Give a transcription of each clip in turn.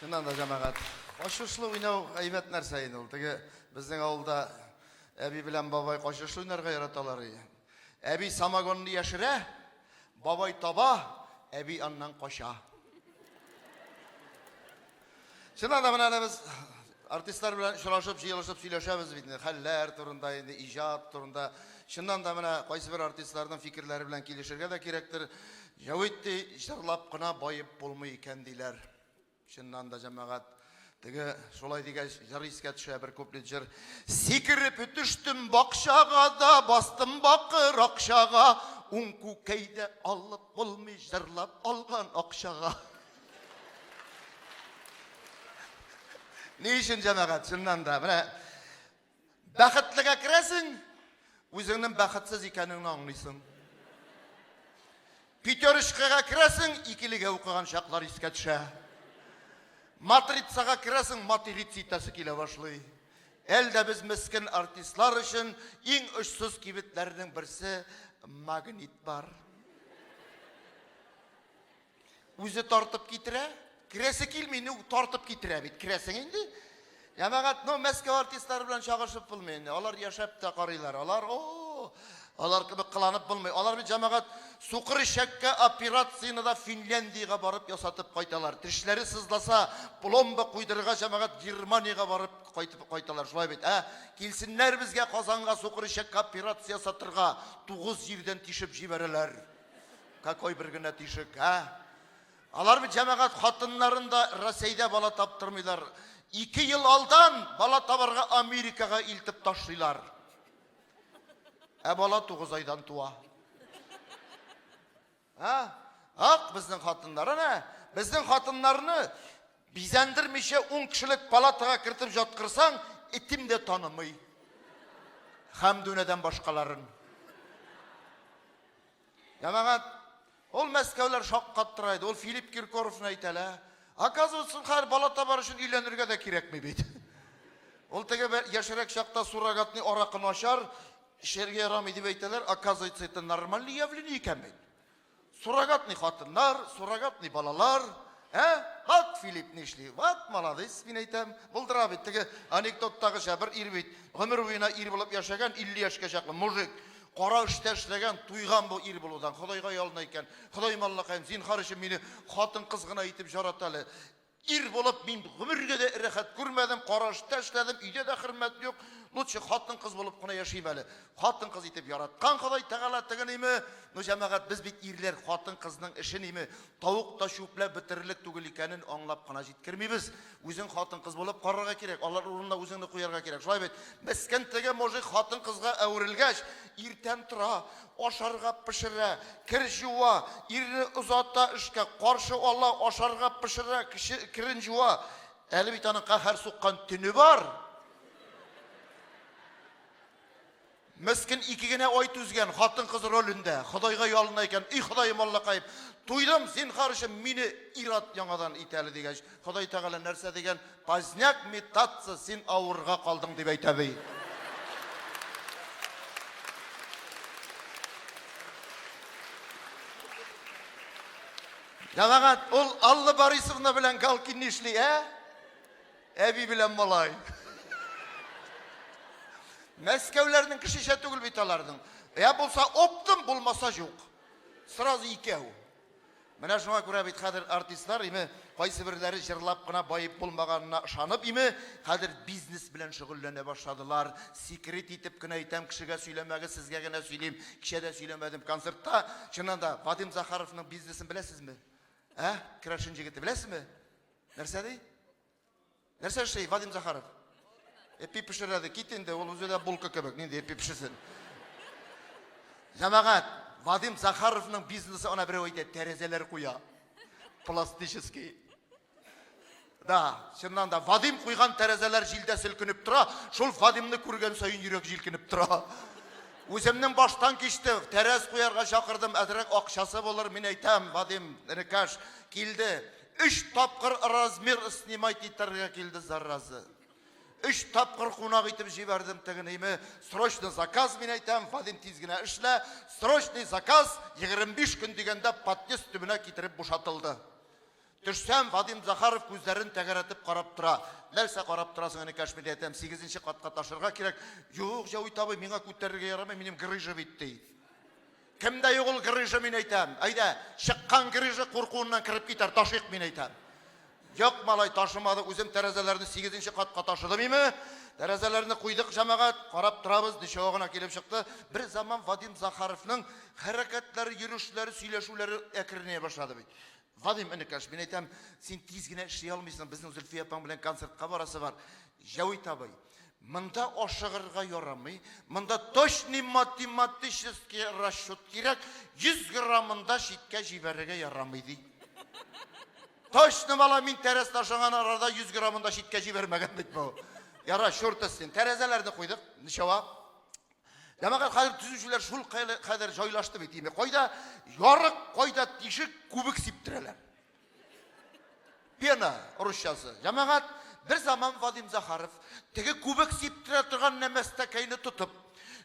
Шыннан да жамағат. Қошышлы ойнау әйбәт нәрсе еді ол. Теге біздің ауылда әби білән бабай қошышлы ойнарға яраталар. Әби самогонны яшірә, бабай таба, әби аннан қоша. Шыннан да мына біз артистлар белән очрашып, җыелышып сөйләшәбез бит. Хәлләр турында, иҗат турында. Шыннан да менә кайсы бер артистларның фикерләре белән килешергә дә кирәктер. Җавитти җырлап кына байып булмый икән диләр. Шыннан да җәмәгать. Теге шулай дигән җыр искә төшә бер куплет җыр. Сикереп төштем бакчага да, бастым бакыр акчага, ун күкәйдә алып булмый җырлап алган акчага. Ни өчен җәмәгать? Шуннан да менә бәхетлегә керәсең, үзеңнең бәхетсез икәнеңне аңлыйсың. Пятерочкага керәсең, икелегә укыган чаклар искә төшә. Матрицага керәсең, матрицитасы килә башлый. Әлдә без мескен артистлар өчен иң очсыз кибетләрнең берсе магнит бар. Үзе тартып китерә. Керәсе килми, тартып китерә бит. Керәсең инде. Җәмәгать, Мәскәү артистлары белән чагышып булмый инде. Алар яшәп тә карыйлар. Алар кебек кыланып булмый. Алар бит җәмәгать сукыр шәккә операцияны да Финляндиягә барып ясатып кайталар. Тешләре сызласа, пломба куйдырырга җәмәгать Германиягә барып кайталар. Шулай бит. Килсеннәр безгә Казанга сукыр шәккә операция ясатырга 9 җирдән тишеп җибәрәләр. Какой бер генә тишек, Алар бит җәмәгать хатыннарын да Россиядә бала таптырмыйлар. 2 ел алдан бала табарга Америкага илтеп ташлыйлар. Бала 9 айдан туа. Безнең хатыннары, безнең хатыннарны бизәндермичә 10 кешелек палатага кертеп жаткырсаң, итим дә танымый. Хәмдүнәдән башкаларын. Җәмәгать, ул Мәскәүләр шаккаттырайды. Ул Филипп Киркоровны әйтәләр. Оказывается, һәр бала табар өчен өйләнергә дә кирәкми бит. Ул теге яшәрәк чакта суррогатный аракын ашар, эшәргә ярамый дип әйтәләр. Оказывается, это нормальное явление икән бит. Суррогатный хатыннар, суррогатный балалар, Бак Филипп нишли. Вот молодец, мин әйтәм. Булдыра бит теге анекдоттагы бер ир бит. Гомер буена ир булып яшәгән 50 яшькә чаклы мужик. Кара эштә эшләгән, туйган бу ир булудан. Худайга ялына икән. Худай маллакаем, зинһар өчен мине хатын кыз гына итеп жарата әле. Ир булып мин гомергә дә рәхәт күрмәдем, кара эштә эшләдем, өйдә дә хөрмәт юк. Лучше хатын кыз булып кына яшим әле. Хатын кыз итеп яраткан Худай Тәгалә тегенеме? Җәмәгать, без бит ирләр хатын кызның эшен име, тавык та шүпләп бетерерлек түгел икәнен аңлап кына җиткермибез. Үзең хатын кыз булып карарга кирәк. Алар урынына үзеңне куярга кирәк. Шулай бит. Мескен теге мужик хатын кызга әверелгәч, иртән тора, ашарга пешерә, кир җуа, ирне узата эшкә, каршы ала, ашарга пешерә, кирен җуа. Әле бит аның каһәр суккан төне бар. Мескен 2 генә ай түзгән хатын кыз ролендә. Худайга ялына икән. Худаем Аллакаем. Туйдым, зинһар өчен мине ират яңадан итәле дигәч. Худай Тәгалә нәрсә дигән? Пазняк метаться, син авырга калдың дип әйтә бит. Җәмәгать, ул Алла Борисовна белән Галкин нишли, Әби белән малай. Мәскәүләрнең кешечә түгел бит аларның. Булса оптым, булмаса юк. Сразу икәү. Менә шуңа күрә бит хәзер артистлар кайсы бирләре җырлап кына байып булмаганына ышанып хәзер бизнес белән шөгыльләнә башладылар. Секрет итеп кенә әйтәм, кешегә сөйләмәгә, сезгә генә сөйлим. Кичәдә сөйләмәдем концертта. Чыннан да Вадим Захаровның бизнесен беләсезме? Крашин җигете беләсезме? Нәрсә ди? Нәрсә эшли Вадим Захаров? Эпи пешерәде, кит инде, ул үзе дә булка кебек, нинди эпи пешесен. Җәмәгать, Вадим Захаровның бизнесы ана берәү әйтә, тәрәзәләр куя. Пластический. Чыннан да Вадим куйган тәрәзәләр җилдә селкенеп тора, шул Вадимны күргән саен йөрәк җилкенеп тора. Үземнең баштан кичте, тәрәз куярга чакырдым, әзрәк акчасы булыр, мин әйтәм, Вадим Рекаш килде. 3 тапкыр размер снимать итәргә килде заразы. 3 тапкыр кунак итеп җибәрдем тегенеме. Срочный заказ мин әйтәм, Вадим тиз генә эшлә. Срочный заказ 25 көн дигәндә подъезд төбенә китереп бушатылды. Түшсәм, Вадим Захаров күзләрен тәгәрәтеп карап тора. Нәрсә карап торасың, Энекәш, мен әйтәм, 8-нче катка ташырга кирәк. Юк, Җавит абый, миңа күтәрергә ярамый, минем грыжа бит. Кемдә юк ул грыжа, мин әйтәм. Әйдә, чыккан грыжа куркуыннан кирип китәр, ташыйк, мин әйтәм. Юк, малай, ташымады, үзем тәрәзәләрне 8-нче катка ташыдым име? Тәрәзәләрне куйдык, җәмәгать, карап торабыз, ничә гына килеп чыкты. Бер заман Вадим Захаровның хәрәкәтләре, йөрүшләре, сөйләшүләре әкренәя башлады бит. Вадим, Энекәш, мен әйтәм, син тиз генә эшли алмыйсың, безнең Зөлфия апаң белән концертка барасы бар. Җавит абый, монда ашыгырга ярамый, монда точный математический расчет кирәк, 100 граммында читкә җибәрергә ярамый ди. Точно бала, мин тәрәз ташыган арада 100 граммында читкә җибәрмәгән бит бу. Яра, шуртысын, тәрәзәләрне куйдык, ничава. Җәмәгать, хәзер төзүчеләр шул кадәр җайлашты бит инде. Кайда ярык, кайда тишек, кубик сиптерәләр. Пена русчасы. Җәмәгать, бер заман Вадим Захаров теге кубик сиптерә торган нәмәстәкәйне тотып,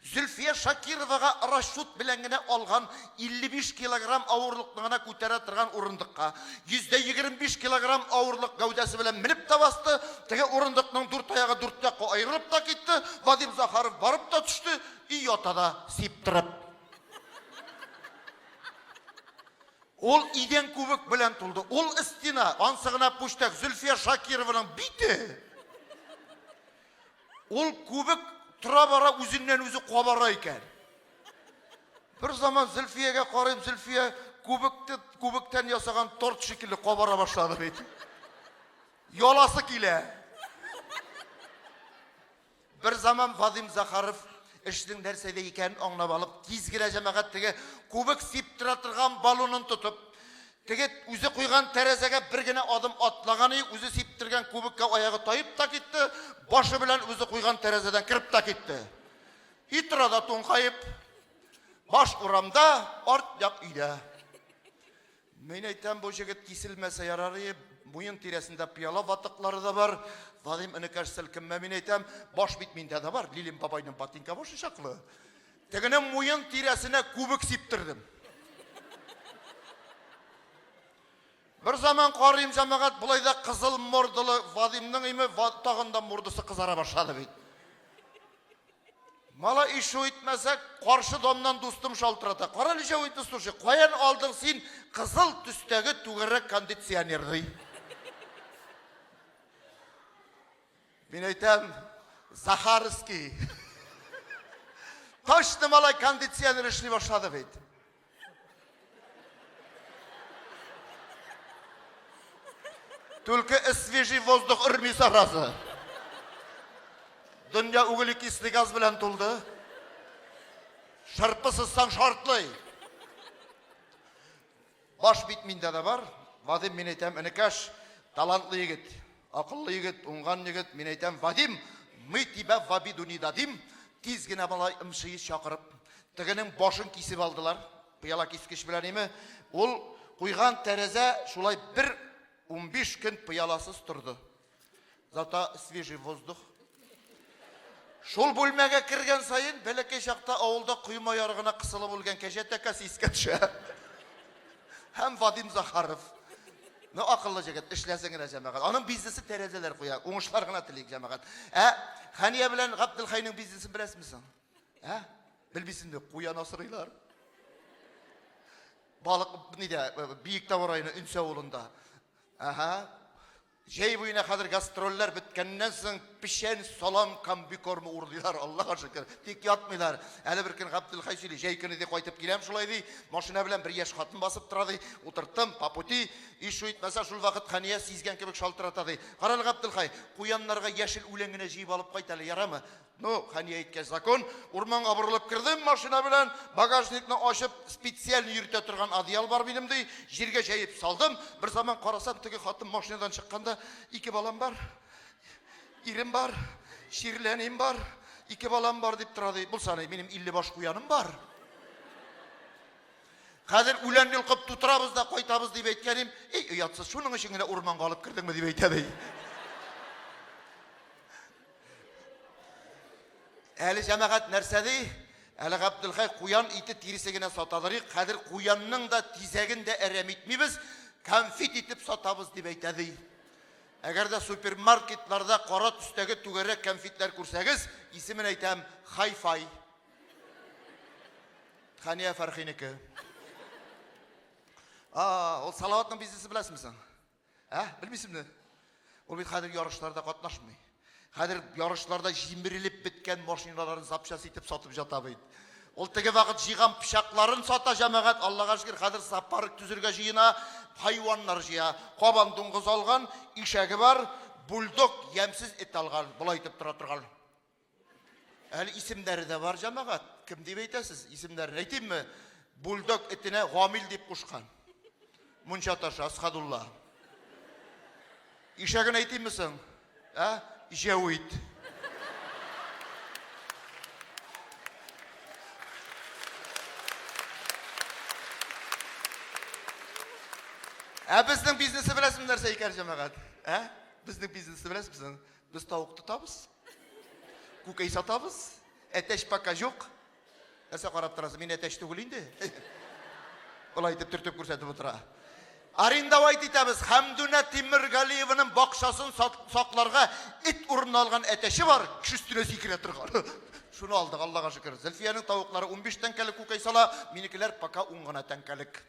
Зөлфия Шакировага расчет белән генә алган 55 килограмм авырлыкны гына күтәрә торган урындыкка 125 килограмм авырлык гәүдәсе белән менеп та басты. Теге урындыкның дүрт аягы дүрт якка аерылып та китте. Вадим Захаров барып та төште, и ятада сиптереп. Ул идән кубик белән тулды. Ул стена, ансыгына пуштак Зөлфия Шакированың бите. Ул кубик тора бара үзеннән үзе кабара икән. Бер заман Зөлфиягә карыйм, Зөлфия кубиктән ясаган торт шикелле кабара башлады бит. Яласы килә. Бер заман Вадим Захаров эшнең нәрсәдә икәнен аңлап алып, тиз генә җәмәгать теге кубик сиптерә торган баллонын тотып, теге үзе куйган тәрәзәгә бер генә адым атлаган, үзе сиптергән кубикка аягы таеп та китте, башы белән үзе куйган тәрәзәдән кирип та китте. Итрада туңкаеп, баш урамда, арт як өйдә. Мен әйтәм, бу җегет киселмәсә ярар, буен тирәсендә пыяла ватыклары да бар. Вадим, Энекәш, селкенмә, мен әйтәм, баш бит миндә дә бар, Лилим бабайның ботинка башы чаклы. Тегенең муен тирәсенә кубик сиптердем. Бер заман карыйм, җәмәгать, булай да кызыл мордылы Вадимның име тагында мордысы кызара башлады бит. Мала ишу итмәсәк, каршы домнан дустым шалтырата. Кара ничә уйты сушы, каян алдың син кызыл төстәге түгәрәк кондиционерны? Мен әйтәм, Захарский. Точно малай кондиционер эшли башлады бит. Только свежий воздух үрми сарасы. Дөнья углекислый газ белән тулды. Шырпысызсаң шартлый. Баш бит миндә дә бар. Вадим, мен әйтәм, Энекәш, талантлы егет, акыллы егет, уңган егет. Мен әйтәм, Вадим, мы тебя в обиду не дадим. Тиз генә малай ымшыйы чакырып, тегенең башын кисеп алдылар. Пыяла кискеч белән име? Ул куйган тәрәзә шулай 15 көн пыяласыз торды. Зато свежий воздух. Шул бүлмәгә кергән сайын, бәләкәй чакта авылда куйма ярыгына кысылып үлгән кәҗә тәкәсе искә төшә. Һәм Вадим Захаров. Ну, акыллы җегет, эшләсен генә җәмәгать. Аның бизнесы тәрәзәләр куя, уңышлар гына телик җәмәгать. Хания белән Габделхайның бизнесын беләсезме соң? Белмисеңме, куян асрыйлар. Балык нидә, Биектау районы Үнсә авылында. Җәй буена хәзер гастрольләр беткәннән соң пишән, салам, комбикормы урдылар, Аллаһка шөкер. Тик ятмыйлар. Әле бер көн Габделхай сөйли, җәй көне ди кайтып киләм шулай ди, машина белән бер яшь хатын басып тора ди, утырттым, по пути, ишу итмәсә шул вакыт Хания сизгән кебек шалтырата ди. Каралы Габделхай, куяннарга яшел үлән генә җыеп алып кайт әле, ярамы? Ну, Хания әйткән закон, урманга борылып кирдем машина белән, багажникны ачып, специаль йөртә торган одеял бар минем ди, җиргә җәеп салдым. Бер заман карасам, теге хатын машинадан чыкканда, 2 балам бар, ирем бар, ширләнем бар, 2 балам бар дип тора ди. Булса, минем 50 баш куяным бар. Хәзер үлән йолкып тутырабыз да кайтабыз дип әйткәнем, уятсыз, шуның өчен генә урманга алып кирдеңме дип әйтә ди. Әле җәмәгать нәрсәди? Әле Габделхай куян ите тиресе генә сатадыр. Хәзер куянның да тизәген дә әрәм итмибез. конфет етіп сатабыз деп айтады. Әгер де супермаркетларда қара түстегі түгерек конфетлер көрсеңіз, исемен айтам Hi-Fi. Хания Фархинекі. Ол Салаваттың бизнесі білесімсің? Білмейсің? Ол бет қадір ярышларда қатнашмай. Қадір ярышларда жиміріліп біткен машиналарын запчас етіп сатып жатабайды. Ол теге вақыт жиған пішақларын сата жамағат, Аллаға шүкір, қадір сапарық түзірге жиына, хайуанлар жия, қобан дуңғыз алған, ишәгі бар, бульдог емсіз ет алған, бұл айтып тұра тұрған. Әлі исімдері де бар жамағат. Кім деп айтасыз? Исімдерін айтайын ме? Бульдог етіне ғамил деп құшқан. Мұншаташы, Асқадулла. Ишәгін айтайын мүсің? Жәуит. Біздің бизнесі білесіңдер сәйкер жамағат. Біздің бизнесі білесіңсің? Біз тауық тұтабыз, көкей сатабыз, әтеш пока жоқ. Әсі қарап тұрасың, мен әтеш түгілейінде. Ол айтып түртіп көрсетіп отыра. Арендавайт етеміз, Хамдуна Темірғалиевінің бақшасын сақларға ит ұрын алған әтеші бар, кіші үстіне секіре тұрған. Шуны алдық, Аллаға шүкір. Зілфияның тауықлары 15 тәңкәлік көкей сала, менікілер пока 10 ғана тәңкәлік.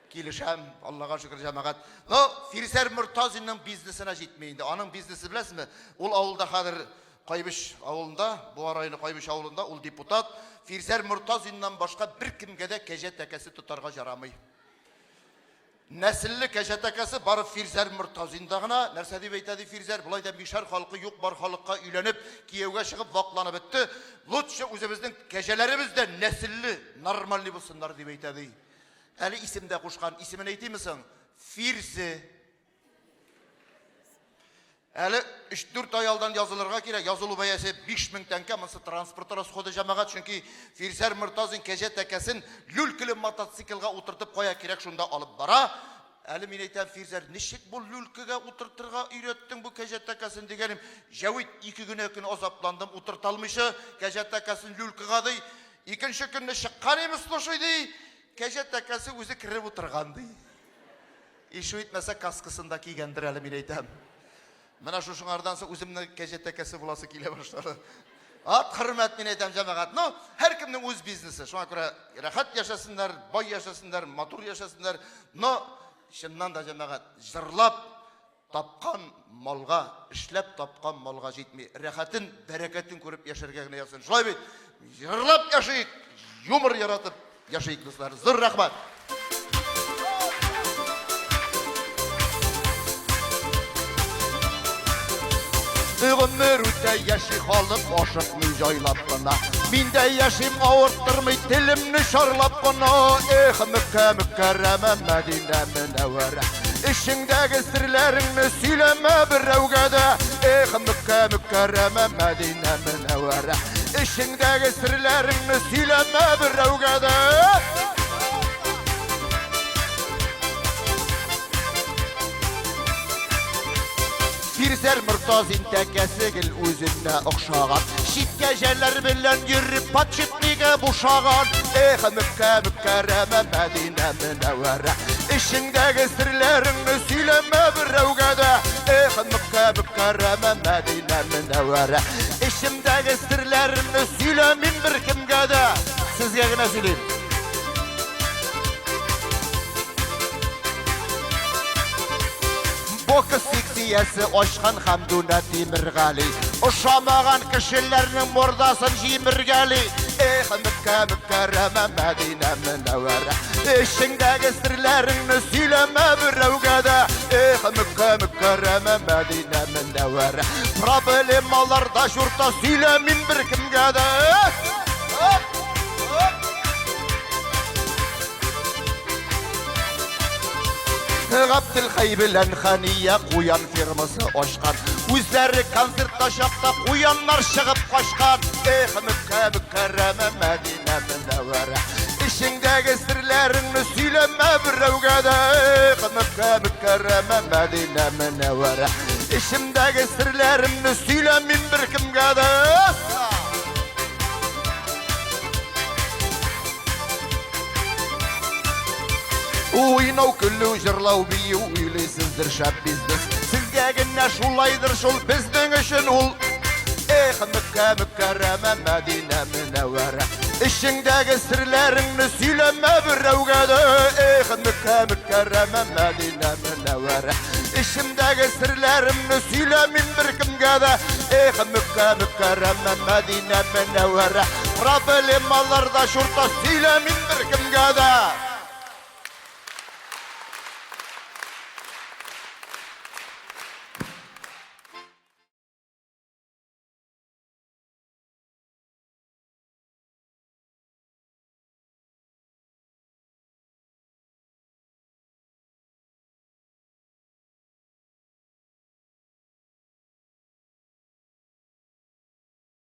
Келішем, Аллаға шүкір жамағат. Но Фирсер Мұртазинның бизнесіне жетмейінді. Аның бизнесі білесің бе? Ол ауылда қадір Қайбыш ауылында, Буарайлы Қайбыш ауылында, ол депутат. Фирсер Мұртазиннан башқа бір кімге де кәже тәкәсі тұтарға жарамай. Нәсілі кәже тәкәсі барып Фирсер Мұртазиндағына, нәрсе деп айтады Фирсер, бұлайда бишар халқы yok бар халыққа үйленіп, киеуге шығып вақланып бітті. Лұтшы өзіміздің кәжелеріміз де нәсілі, нормальный болсындар деп айтады. Әлі исімді қошқан, исімін айтаймысың? Фирсе. Әлі 3-4 айалдан yazılırға керек, yazılı бәйәсі 5000 тәңке, мұсы транспорттар асқоды жамағат, чүнки Фирсер Мұртазин кәже тәкәсін люлкілі мотоциклға отыртып қоя керек, шында алып бара. Әлі мен айтам, Фирсер, нешік бұл люлкіге отыртырға үйреттің бұл кәже тәкәсін дегенім, жәуит 2 күні азапландым, отырталмышы, кәже тәкәсін люлкіға дей, 2-ші күнні шыққан еміз тұшой дей, кәже тәкәсі өзі кіріп отырған дей. Ишу етмәсі каскысында кейгендір әлі мен айтам. Мына шушыңардан соң өзімнің кәже тәкәсі боласы келе баштады. Ат құрмет мен айтам жамағат. Но, әр кімнің өз бизнесі. Шуңа көре рахат яшасындар, бай яшасындар, матур яшасындар. Но, шыннан да жамағат, жырлап тапқан малға, ішләп тапқан малға жетмей, рахатын, бәрекетін көріп яшыргәгіне яқсын. Шылай бет, жырлап яшайық, юмор яратып яшайық, достар. Зыр рахмат. Ömür üte yaşı kalıp aşıklı jaylap bana. Minde yaşım ağırttırmay dilimni şarlap bana. Mükke mükerreme Medine münevvere. İşindeki sırlarını söyleme bir revgede. Mükke mükerreme Medine münevvere. İşindeki sırlarını söyleme bir revgede. Фирсер Мұртазин тәкәсігіл өзіне ұқшаған. Шитке жәлер білін жүріп патшетмеге бұшаған. Мүkke мүккәрәмә Мәдинә Мөнәввәрә. Ішіңдегі сірлеріңні сөйлеме бір әугәді. Мүkke мүккәрәмә Мәдинә Мөнәввәрә. Ішімдегі сірлеріңні сөйлемін бір кімгәді. Сізге ғына сөйлейм. Boku seksiyesi açkan Hamduna Temірғали. Uşamağan kişilerinin mordaсын жиміргәли. Mükke mükerreme Medine Münevvere. İşindeki sırlarını söyleme bir revgede. Mükke mükerreme Medine Münevvere. Problemalarda şurta söylemin bir kimgede. Abdülhayb Lenhaniye Kuyan firması açkan. Üzleri konsertta şapta kuyanlar шығып kaçkan. Mükke mükerreme Medine Münevvere. İşindeki sırlarını söyleme bir revgede. Mükke mükerreme Medine Münevvere. İşimdeki sırlarını söylemin bir kimgede. Уйнау күллү жырлау бию үйлейсіздер шәп бизнес. Сізге генә шулайдыр шул безнең өчен ул. Эх, Меккә мөкәррәмә Мәдинә мөнәввәрә. Ишеңдәге серләреңне сөйләмә берәүгә дә. Эх, Меккә мөкәррәмә Мәдинә мөнәввәрә. Ишемдәге серләремне сөйләмин беркемгә дә. Эх, Меккә мөкәррәмә Мәдинә мөнәввәрә. Проблемаларда шурта сөйләмин беркемгә дә.